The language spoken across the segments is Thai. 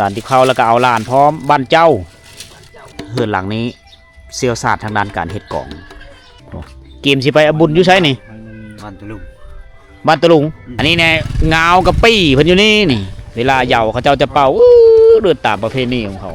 ารที่เข้าแล้วก็เอาลานพร้อมบ้านเจ้าเฮือนหลังนี้เซียวศาสตร์ทางด้านการเฮ็ดกล่องเกมสิไปอบุญอยู่ใช่นี่บ้านตะลุงอันนี้แน่งาวกับปี้เพิ่นอยู่นี่เวลาเหยาเขาเจ้าจะเป่าเดินตามประเพณีของเขา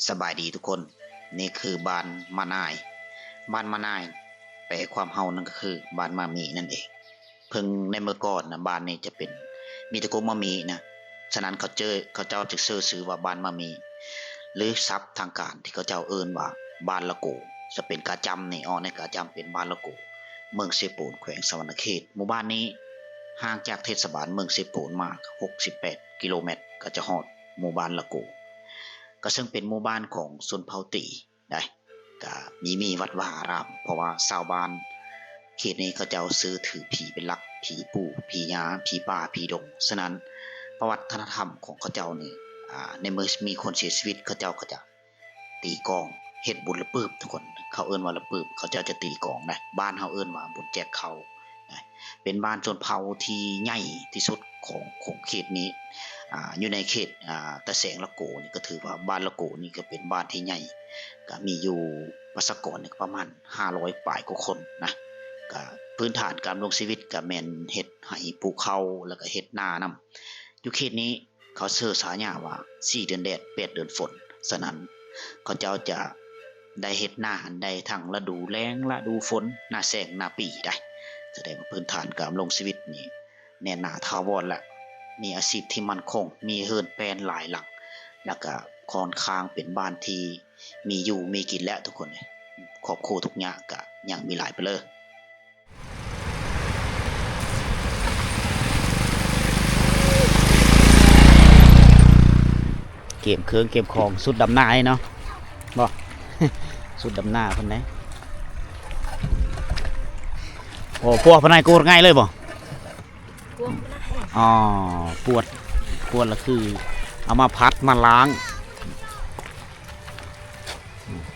สบายดีทุกคนนี่คือบ้านมานายแปลความเฮานั่นก็คือบ้านมามีนั่นเองเพิ่งในเมื่อก่อนนะบ้านนี้จะเป็นมีตะโกมามีนะฉะนั้นเขาเจ้าจึงซื้อว่าบ้านมามีหรือศัพท์ทางการที่เขาเจ้าเอิ้นว่าบ้านละโกจะเป็นกาจำนี่ในกาจำเป็นบ้านละโกเมืองเซปูนแขวงสวรรณเขตหมู่บ้านนี้ห่างจากเทศบาลเมืองเซปูนมา68กิโลเมตรก็จะฮอดหมู่บ้านละโกก็ซึ่งเป็นหมู่บ้านของชนเผ่าตีได้ก็มีวัดวาอารามเพราะว่าชาวบ้านเขตนี้เขาเจ้าซื้อถือผีเป็นหลักผีปู่ผียาผีป่าผีดงฉะนั้นประวัฒนธรรมของเขาเจ้านี่ในเมื่อมีคนเสียชีวิตเขาเจ้าก็จะตีกองเฮ็ดบุญละปืบทุกคนเขาเอิ้นว่าละปืบเขาเจ้าจะตีกองนะบ้านเฮาเอิ้นว่าบุญแจกเขาเป็นบ้านชนเผ่าที่ใหญ่ที่สุดของเขตนี้อยู่ในเขตตะแสงละโกนี่ก็ถือว่าบ้านละโกนี่ก็เป็นบ้านที่ใหญ่ก็มีอยู่ประชากรประมาณ500ปลายกว่าคนนะก็พื้นฐานการลงชีวิตก็แม่นเฮ็ดไร่ปลูกข้าวแล้วก็เฮ็ดนานํอยู่เขตนี้เขาเชื่อสายาว่า4เดือนแดด8เดือนฝนฉะนั้นเขาเจ้าจะได้เฮ็ดนาได้ทั้งฤดูแล้งฤดูฝนหน้าแล้งหน้าปีได้แสดงว่าพื้นฐานการลงชีวิตนี่แน่นหนาถาวรและมีอาชีพที่มั่นคงมีเฮือนแปลนหลายหลังแล้วก็ค่อนข้างเป็นบ้านที่มีอยู่มีกินแล้วทุกคนครอบครัวทุกอย่างก็ยังมีหลายไปเลยเก็บเครื่องเก็บของสุดดำหน้าเนาะบ่สุดดำหน้าคนไหนโอ้พวกพนัยกูง่ายเลยบ่อ๋อปวดแล้วคือเอามาพัดมาล้าง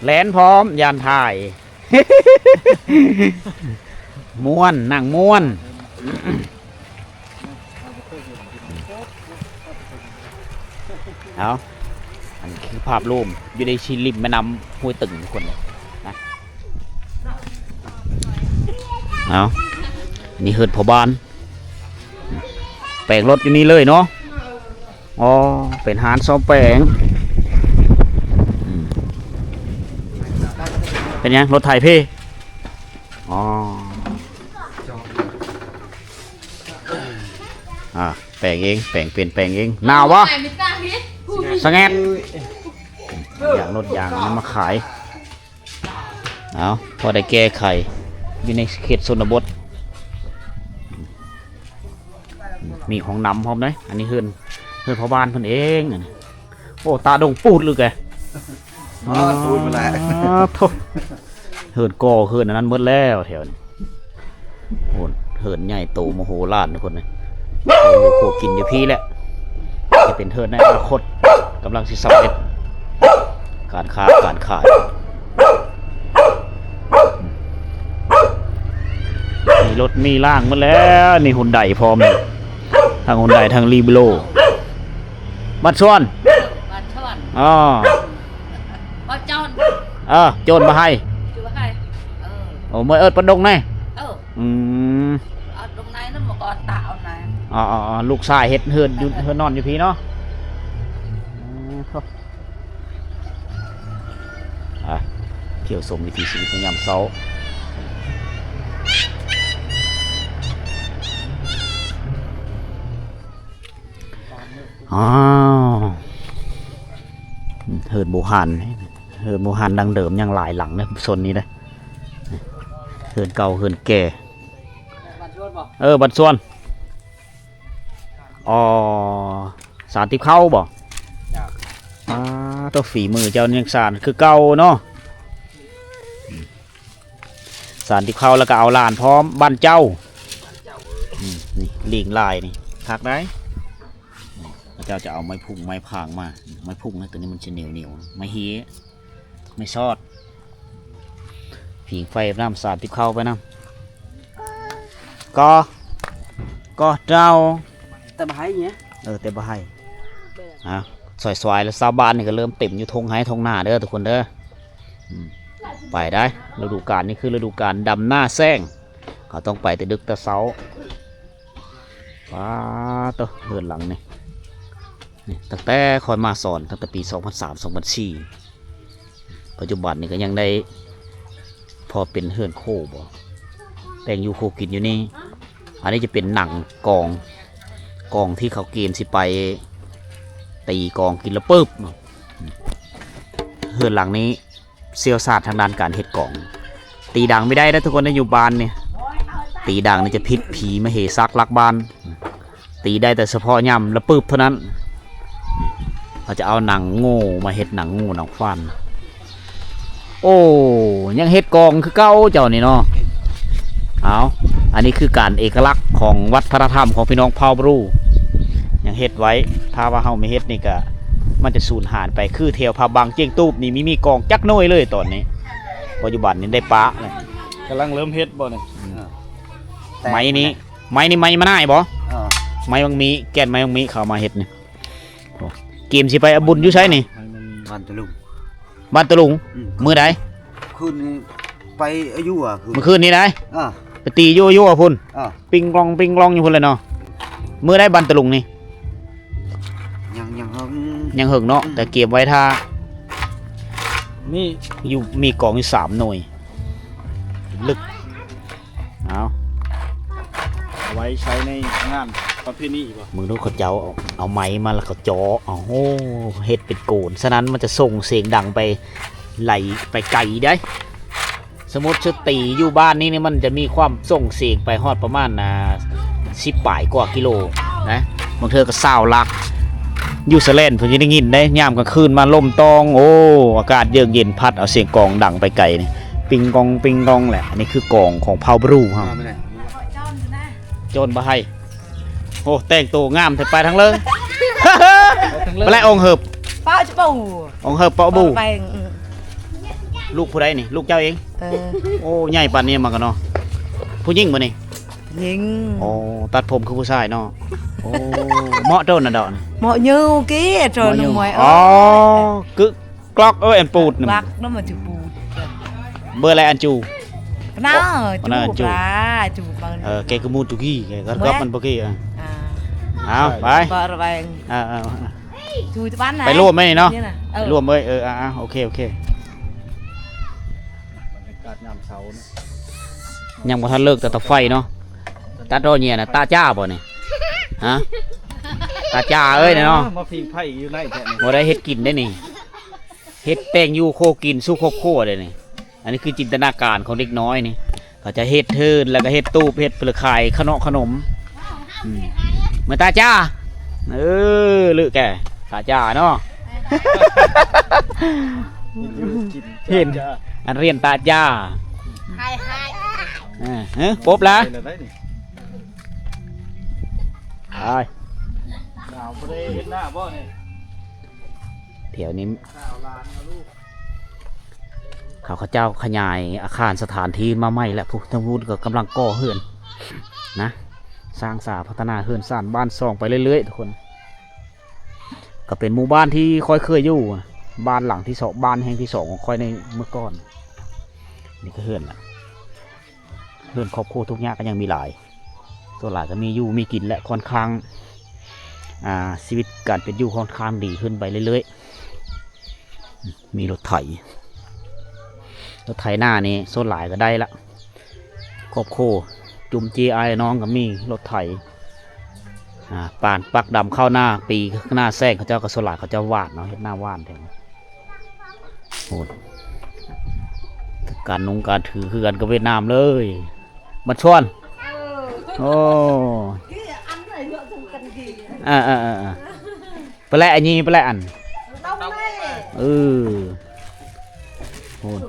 แลนพร้อมยานถ่ายม้วนนั่งม้วนเอาอันคือภาพรวมอยู่ในชิลิมแม่น้ำห้วยตึงทุกคนเลยนะเอานี่เฮิร์ดพอบ้านแปลงรถอยู่นี่เลยเนาะอ๋อเป็นหานซ้อมแปลงเป็นยังรถไถเพ่อ๋อแปลงเองแปลงเปลี่ยนแปลงเองหนาววะสแงดอย่างรถยางนั้นมาขายเอาพอได้แก้ไขอยู่ในเขตชนบทมีของน้ำพร้อมเลยอันนี้เฮือนพ่อบ้านเพิ่นเองโอ้ตาดงปูดเลยแกปูดมาแล้วเฮือนก่อเฮือนนั้นหมดแล้วแถวนี้โอ้เฮือนใหญ่โตมโหฬารทุกคนเลยโอ้กินอยู่พี่แหละจะเป็นเฮือนในอนาคตกำลังสิสำเร็จการค้าการขายมีรถมีล่างหมดแล้วนี่หุ่นใดพร้อมทางหุ่นใดทางรีบิโลบัดชวนอ๋อบัดจอนโจรมาให้โอ้เมื่อประดงไงตรงไหนนั่นมาก่อนตาเอาไหนลูกชายเฮ็ดเฮือนอยู่เฮือนนอนอยู่พี่เนาะเที่ยวชมวิถีชีวิตในยามเช้าเฮิร์นโบฮันดังเดิมยังหลายหลังนะโซนนี้เลยเฮิร์นเก่าเฮิร์นแก่บัดส่วนสารทิพเข้าบ่ตัวฝีมือเจ้ายังสารคือเก่าเนาะสารทิพเข้าแล้วก็เอาลานพร้อมบ้านเจ้านี่ลิงลายนี่ทักได้ เจ้าจะเอาไม้พุ่งไม้พางมาไม้พุ่งนะตัวนี้มันจะเหนียวไม้เฮียไม่ซอดผิงไฟน้ำสาดติบเข้าไปน้ำก็เจ้า แต่มาให้เงี้ย แต่บ่ให้สวยๆแล้วชาวบ้านนี่ก็เริ่มเต็มอยู่ทงไห้ทงหน้าเด้อทุกคนเด้อไปได้ฤดูกาลนี่คือฤดูกาลดำหน้าแซงเขาต้องไปแต่ดึกแต่เช้าว้าตัวเฮือนหลังนี่ตั้งแต่คอยมาสอนตั้งแต่ปี2003-2004ปัจจุบันนี่ก็ยังได้พอเป็นเฮือนโคบ่แต่งอยู่โคกินอยู่นี่อันนี้จะเป็นหนังกองที่เขาเกณฑ์สิไปตีกองกินแล้วปึ๊บเฮือนหลังนี้เซียวศาสตร์ทางด้านการเฮ็ดกองตีดังไม่ได้นะทุกคนในอยู่บ้านเนี่ยตีดังนี่จะพิษผีมเหสักลักบ้านตีได้แต่เฉพาะย่ำแล้วปึ๊บเท่านั้นเขาจะเอาหนังโง่มาเฮ็ดหนังโง่หนังฟันโอ้ยังเฮ็ดกองคือเก้าเจ้านี่เนาะเอาอันนี้คือการเอกลักษณ์ของวัฒนธรรมของพี่น้องเผ่าบรูยังเฮ็ดไว้ถ้าว่าเฮาไม่เฮ็ดนี่ก็มันจะสูญหายไปคือแถวผาบางเจียงตูบนี่มีกองจักน้อยเลยตอนนี้ปัจจุบันนี้ได้ปะเลย กำลังเริ่มเฮ็ดบ่เนี่ย ไม้นี้ไม้มาหน้าบ่ อ่า ไม้บางมีแก่นไม้บางมีเข้ามาเฮ็ดนี่เกมสิไปอบุญอยู่ใช้นี่ บ้านตะลุง บ้านตะลุงมื้อใด คืนนี้ไปอายุอ่ะคืน เมื่อคืนนี้ได้ อ่า ไปตียั่วพุ่น อ่า ปิงกลองอยู่พุ่นเลยเนาะมื้อใดบ้านตะลุงนี่ ยัง ยังหึงเนาะแต่เก็บไว้ถ้า นี่ อยู่มีกองอยู่3หน่วยลึกเอา เอาไว้ใช้ในงานประเพณีป่ะ มึงดูเขาเจ้าเอาไม้มาแล้วเขาจ่อเอาโอ้เฮ็ดเป็นโกนฉะนั้นมันจะส่งเสียงดังไปไหลไปไกลได้สมมติชุดตีอยู่บ้านนี่มันจะมีความส่งเสียงไปฮอดประมาณ10 ปลายกว่ากิโลนะบางเธอก็20 ลักอยู่สะเลนเพิ่นจะได้ยินได้ยามกลางคืนมาลมตองโอ้อากาศเยือกเย็นพัดเอาเสียงกองดังไปไกลนี่ปิงกองแหละอันนี้คือกองของเผ่าบรูครับ ไม่ได้ โจรบ่ให้โอ้แต่งตัวงามแต่ไปทั้งเลย ไปไล่องค์เหิบ ป้าจะปู องค์เหิบเปาบู ไป ลูกผู้ใดนี่ลูกเจ้าเองโอ้ใหญ่ปานนี้มากันเนาะผู้หญิงบ่นี่ ยิง โอ้ตัดผมคือผู้ชายเนาะโอ้เหมาะโดนน่ะดอกนี่ หมอยูกี้จนหมวย อ๋อกึกกลอกอันปูดนี่ รักน้ำมันจะปู เบอร์อะไรอันจู น่า น่าจู จูปลาจูบาง แกก็มูตุกี้แกก็รับมันบ่กี้เอาไป ก็ระแวง จูที่บ้านไหน ไปร่วมไหมนี่เนาะ ไป ไป ร่ ร่ ว ว ม มเอ้ยโอเค บรรยากาศยามเช้านะ ยังบ่ทันเลิกแต่ตะไฟเนาะตาโตเนี่ยน่ะตาจ้าบ่นี่ฮะตาจ้าเอ้ยเนาะ มาพิงไผ่อยู่ในแท้นี่ บ่ได้เฮ็ดกินได้นี่เฮ็ดแป้งอยู่โคกินสู้โคโค่ได้นี่อันนี้คือจินตนาการของเด็กน้อยนี่เขาจะเฮ็ดเทินแล้วก็เฮ็ดตู้เฮ็ดเปลือกไข่ขนมเหมือนตาจ้าลึกแกตาจ้าเนาะ เห็น อันเรียนตาจ้า ให้ให้ ปุ๊บละ ไปเลยได้นี่ ไป ดาวบ่ได้เห็นหน้าบ่เนี่ย แถวนี้ ดาวลานเอาลูก เขาเจ้าขยายอาคารสถานที่มาใหม่แล้วผู้ทั้งพูดก็กำลังก่อเฮือนนะสร้างสาพัฒนาเฮือนสร้างบ้านซองไปเรื่อยๆทุกคนก็เป็นหมู่บ้านที่ค่อยเคยอยู่บ้านหลังที่สองบ้านแห่งที่2ของค่อยในเมื่อก่อนนี่ก็เฮือนละเฮือนครอบครัวทุกอย่างก็ยังมีหลายตัวหลายก็มีอยู่มีกินและค่อนข้างชีวิตการเป็นอยู่ค่อนข้างดีขึ้นไปเรื่อยๆมีรถไถหน้านี่โซนหลายก็ได้ละครอบครัวจุ่ม GI น้องก็มีรถไถป่านปักดำเข้าหน้าปีหน้าแทรกเขาเจ้าก็โซนหลายเขาเจ้าวาดเนาะเห็นหน้าวาดแทนโหดการถือคือกันกับเวียดนามเลยบัดชวนโอ้ไปแลอันนี้ไปแลอันโหด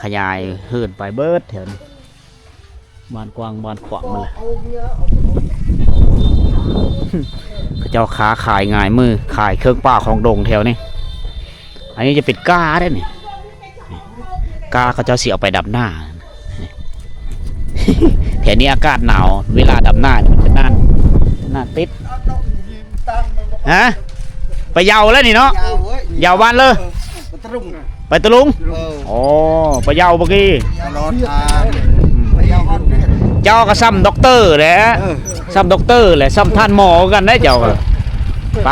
ขยายเหินไปเบิดแถวนี้บ้านกว้างบ้านขวางมาเลย เขาเจ้าค้าขายง่ายมือขายเครื่องป่าของดงแถวนี้อันนี้จะเป็นกาได้นี่กาเขาเจ้าสิเอาไปดับหน้า แถวนี้อากาศหนาวเวลาดับหน้ามันจะน่าติดฮะไปเยาแล้วนี่เนาะเยาบ้านเลยไปตะลุงโอ้ไปเยาเมื่อกี้เจ้าก็ซ้ำด็อกเตอร์แหละซ้ำด็อกเตอร์แหละซ้ำท่านหมอกันได้เจ้าก็ไป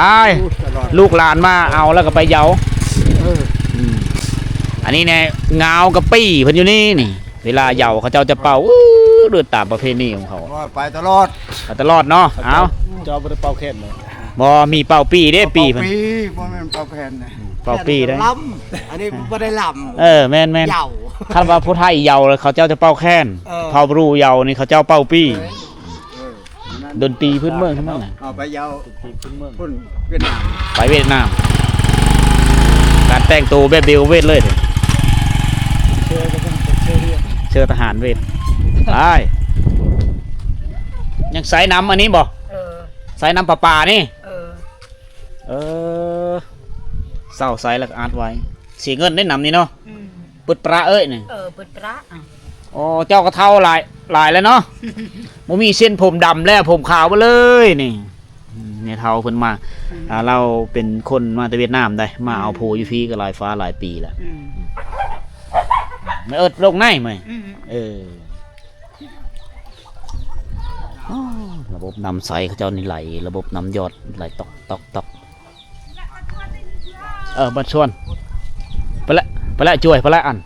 ลูกหลานมาเอาแล้วก็ไปเยาอันนี้เนี่ยเงากับปี้เพิ่นอยู่นี่เวลาเยาเขาเจ้าจะเป่าเดือดตามประเพณีของเขา ไปตลอด ไปตลอดเนาะเอา เจ้าบ่ได้เป่าแค้นเลย บ่มีเป่าปี้เด้ปี้เพิ่น บ่แม่นเป่าแค้นนะ เป่าปี้ได้ ลำอันนี้บ่ได้ลำ แม่นเหยา คันว่าผู้ไทยเยาเลยเขาเจ้าจะเป่าแค้นเผ่าบรูเยานี่เขาเจ้าเป่าปี้ดนตรีพื้นเมืองทั้งนั้นน่ะ เอาไปเหยา พื้นเมือง พุ่นเวียดนาม ไปเวียดนามการแต่งตัวแบบเบลเวทเลยเด้อ เชื่อก็ต้องเชื่อเรียก เชื่อทหารเวทไปยังใส่น้ำอันนี้บ่ใส่น้ำปลานี่เออเศร้าใส่แล้วก็อาดไว้เสียเงินได้นำนี่เนาะปึดปลาเอ้ยนี่ เปิดประ อ๋อเจ้าก็เท่าหลายแล้วเนาะบ่มีเส้นผมดำแล้วผมขาวไปเลยนี่เนี่ยเท่าเพิ่นมาเราเป็นคนมาจากเวียดนามได้มาเอาโพอยู่พี่ก็หลายฟ้าหลายปีแล้วไม่ลงในไหมระบบนำใสเขาเจ้านี่ไหลระบบนำยอดไหลตอกบัดชวนไปละช่วยไปละอัน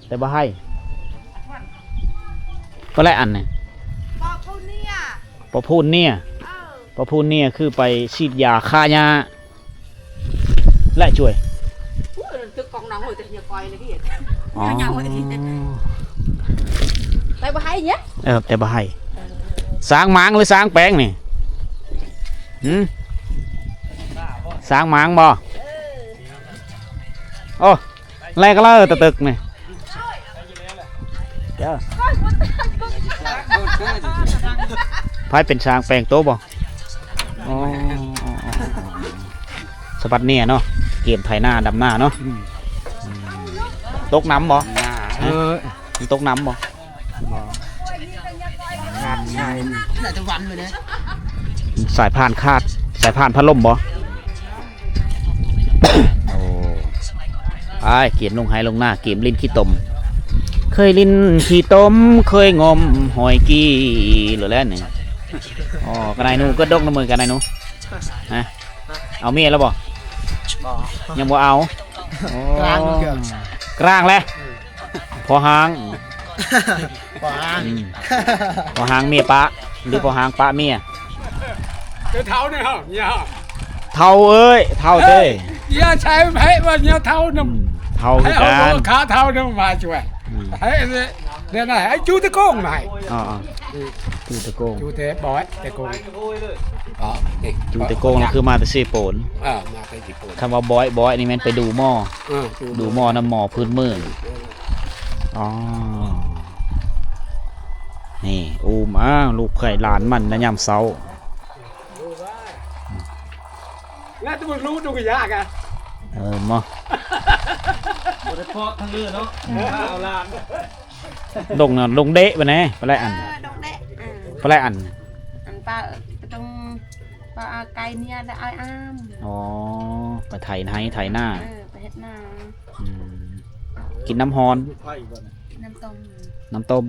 แต่บ่ให้ไปละอันเนี่ยปอพูนเนี่ยคือไปฉีดยาฆ่าหญ้าและช่วยอ๋อไปบ่ให้เนี่ย แต่บ่ให้สร้างหมางหรือสร้างแปลงนี่สร้างหมางบ่โอ้แรกก็เลยตึกนี่ไพ่เป็นช้างแปลงโตบ่สบัดเนี่ยเนาะเกมไถหน้าดำหน้าเนาะตกน้ำบ่ตกน้ำบ่สายพานคาดสายพานพัดลมบ่โอ้ไอ้เกียมลงไห้ลงหน้าเกมลิ้นขี้ตมเคยลิ้นขี้ตมเคยงมหอยกี้หรือแล้วนี่อ๋อกระไดหนูก็ดกน้ำมือกระไดหนูฮะเอาเมียแล้วบ่ยังบ่เอากลางแล้วพอหางพอหางเมียปะหรือพอหางปะเมียเท่าเนี่ยฮะเนี่ย เท่าเอ้ยเท่าเต้อย่าใช้ให้ว่าเนี่ยเท่านึง เท่า ให้ กั เอา น ขาเท่านึงมาช่วยให้เนี่ยนะให้จูตะโกงหน่อย อ๋อจูตะโกง จูเตะบอยตะโกงอ๋อ จูตะโกงนั่นคือมาแต่ซีโปน มาไปญี่ปุ่น คำว่าบอยนี่แม่นไปดูหม้อดูหม้อน้ำหม้อพื้นเมืองอ๋อนี่อูมลูกไข่หลานมันนะยามเช้า แล้วจะมึงรู้ดูกี่ยากอ่ะ มา บ่ได้เพาะทางเรือเนาะเอาลาน ลงเดะไปไหนไปไล่อันไปไล่อัน ปลาตรงปลาไก่เนี่ยได้อ้าม อ๋อไปไถหน้า ไปเฮ็ดนา กินน้ำฮอน น้ำต้ม น้ำต้ม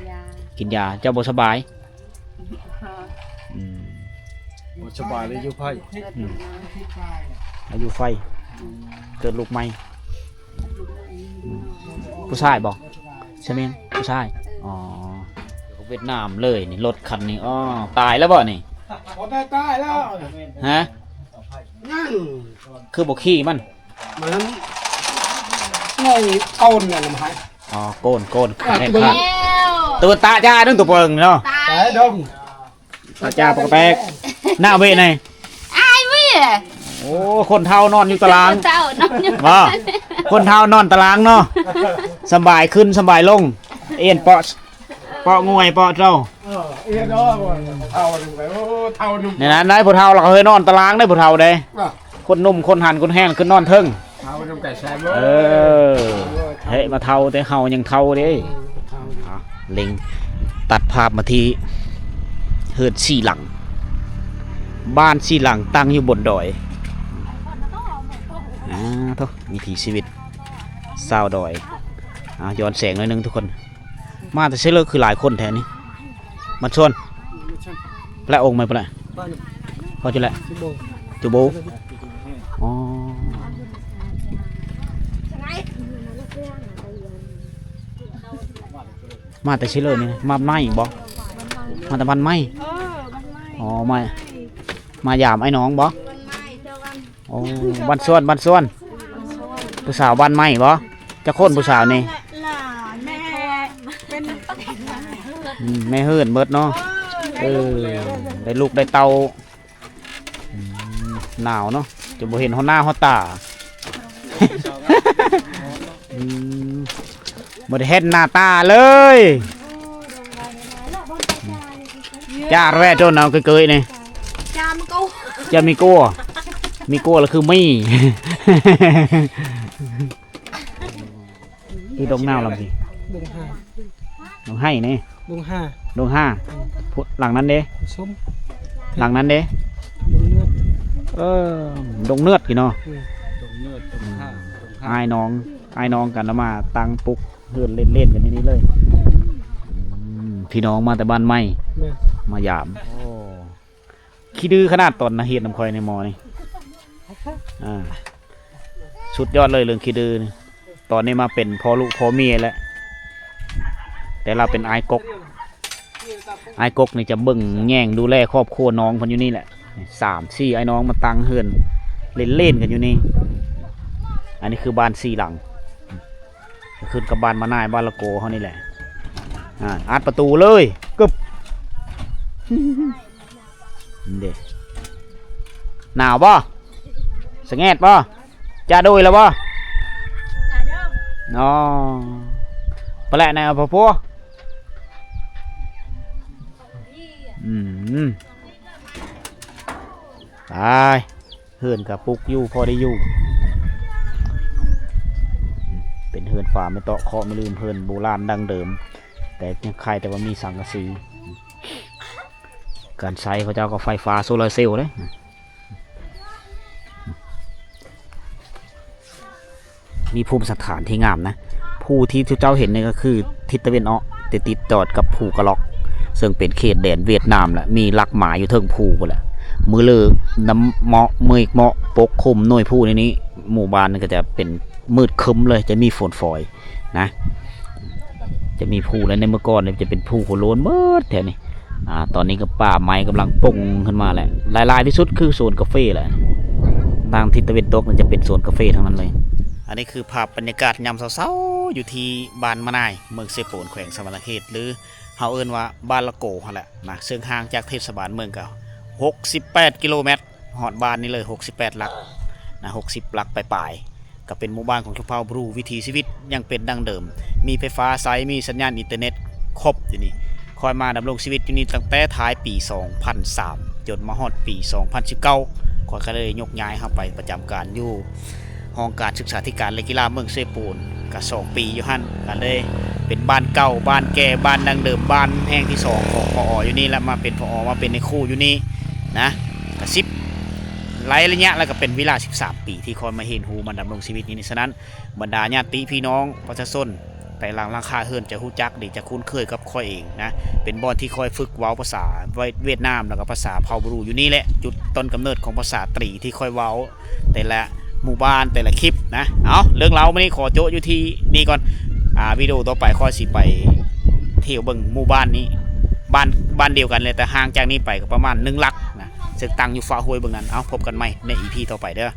ยา กินยาเจ้าบ่สบาย บ่สบายเลยอยู่ไผ อายุไฟเกิดลูกใหม่ผู้ชายบอกใช่ไหมผู้ชายอ๋อเวียดนามเลยนี่รถคันนี้อ๋อตายแล้วบ่นี่ พอได้ใต้แล้ว ฮะ นั่น คือบ่ขี้มัน มันง่อยต้นเนี่ยลำไส้ อ๋อโกนแม่นครับตัวตาจ้าดึงตัวเปิงเนาะ แต่ดง ตาจ้าปกแปกหน้าเวไหน โอ้คนเฒ่านอนอยู่ตารางว่าคนเฒ่านอนตารางเนาะสบายขึ้นสบายลงเอ็นเปาะงวยเปาะเจ้า เอ็นอ๋อเท่าหนึ่งไปโอ้เท่าหนึ่ง เนี่ยนะได้ผู้เฒ่าเราก็เคยนอนตารางได้ผู้เฒ่าได้คนหนุ่มคนหันคนแห้งขึ้นนอนเทิง เท่าหนึ่งแต่แซม เออเฮ้ยมาเฒ่าแต่เฮายังเฒ่าเด้อ่ะเล็งตัดภาพมาที่เฮือนสี่หลังบ้านสี่หลังตั้งอยู่บนดอยทุกวิถีชีวิตชาวดอยย้อนแสงหน่อยนึงทุกคนมาแต่เชื่อเลิกคือหลายคนแทนนี้มันชวนและองค์ไหมปะเนี่ยพอจุแหละจุโบอ๋อมาแต่เชื่อเลิกนี่มาไหมบ่มาแต่วันไหมอ๋อมายามไอ้น้องบ่โอ้บ้านส่วนผู้สาวบ้านไหมบ่จะโค่นผู้สาวนี่แม่เฮือนเบิดเนาะได้ลูกได้เตาหนาวเนาะจะบ่เห็นหัวหน้าหัวตาบ่ได้เห็นหน้าตาเลยจ้าแร่โจนเอาเกยๆนี่จะมีกัวแล้วคือมี่ที่ดงนาวลำสิดงให้นี่ดงห้าพุหลังนั้นเด้หลังนั้นเด้ดงเนื้อพี่เนาะไอ้น้องกันแล้วมาตั้งปุกเฮือนเล่นกันที่นี่เลยพี่น้องมาแต่บ้านไม่มาหยามขี้ดื้อขนาดตอนนะเฮ็ดน้ำคอยในมอนี่สุดยอดเลยเรื่องขี้ดื้อนี่ตอนนี้มาเป็นพ่อลูกพ่อเมียแล้วแต่เราเป็นไอ้กกนี่จะเบิ่งแย่งดูแลครอบครัวน้องคนอยู่นี่แหละ3-4ไอ้น้องมาตั้งเฮือนเล่นกันอยู่นี่อันนี้คือบ้าน4หลังขึ้นกับบ้านมานายบ้านละโกเขานี่แหละอัดประตูเลยกึบเด็กหนาวป่ะสงแงดป่ะจะโดยแล้วป่ะอ๋อไปแหละนายพ่อพัวตายเฮือนกับปุกอยู่พอได้อยู่เป็นเฮือนฝาไม่ตอกเคาะไม่ลืมเฮือนโบราณดังเดิมแต่ยังใครแต่ว่ามีสังกะสีการใช้เขาเจ้าก็ไฟฟ้าโซลาร์เซลล์เลยมีภูมิสถานที่งามนะภูที่ทุกเจ้าเห็นนี่ก็คือทิศตะวันออกติดจอดกับภูกระล็อกซึ่งเป็นเขตแดนเวียดนามแหละมีหลักหมายอยู่เทิงภูหมดแหละมือเลือน้ำเมาะเมฆเมาะปกคลุมหน่วยภูในนี้หมู่บ้านก็จะเป็นมืดคึ้มเลยจะมีฝนฝอยนะจะมีภูแล้วในเมื่อก่อนเนี่ยจะเป็นภูโคโลนเบิดแถวนี้ตอนนี้ก็ป่าไม้กำลังป่งขึ้นมาแหละลายที่สุดคือโซนกาแฟแหละทางทิศตะวันตกมันจะเป็นโซนกาแฟทั้งนั้นเลยอันนี้คือภาพบรรยากาศยามเช้าๆอยู่ที่บ้านมะนายเมืองเซโปนแขวงสวรรณเขตหรือเฮาเอิ้นว่าบ้านละโกนั่นแหละนะซึ่งห่างจากเทศบาลเมืองก็68 กิโลเมตรหอดบ้านนี่เลย68หลักนะ60หลักปลายๆก็เป็นหมู่บ้านของชาวเผ่าบรูวิถีชีวิตยังเป็นดังเดิมมีไฟฟ้าใช้มีสัญญาณอินเทอร์เน็ตครบอยู่นี่คอยมาดำรงชีวิตอยู่นี่ตั้งแต่ท้ายปี 2003 จนมาฮอดปี 2019คอยก็เลยยกย้ายเข้าไปประจำการอยู่ห้องการศึกษาธิการและกีฬาเมืองเซโปนก็2 ปีอยู่หั่นก็เลยเป็นบ้านเก่าบ้านแก่บ้านดังเดิมบ้านแห่งที่2ของพออยู่นี่แล้วมาเป็นพอมาเป็นในครูอยู่นี่นะก็10ไล่ระยะแล้วก็เป็นเวลา13 ปีที่คอยมาเห็นหูมันดำรงชีวิตนี้ฉะนั้นบรรดาญาติพี่น้องประชาชนแต่หลังคาเฮือนจะฮู้จักดีจะคุ้นเคยกับค่อยเองนะเป็นบอนที่คอยฝึกเว้าภาษาเวียดนามแล้วก็ภาษาเผ่าบรูอยู่นี่แหละจุดต้นกำเนิดของภาษาตรีที่คอยเว้าแต่ละหมู่บ้านแต่ละคลิปนะเอาเรื่องเราวันนี้ขอโจอยู่ที่นี่ก่อนวิดีโอต่อไปค่อยสิไปเที่ยวเบิ่งหมู่บ้านนี้บ้านเดียวกันเลยแต่ห่างจากนี้ไปก็ประมาณ1 ลักนะซึ่งตั้งอยู่ฟ้าห้วยเบิ่งนั้นเอาพบกันใหม่ใน EP ต่อไปเด้อ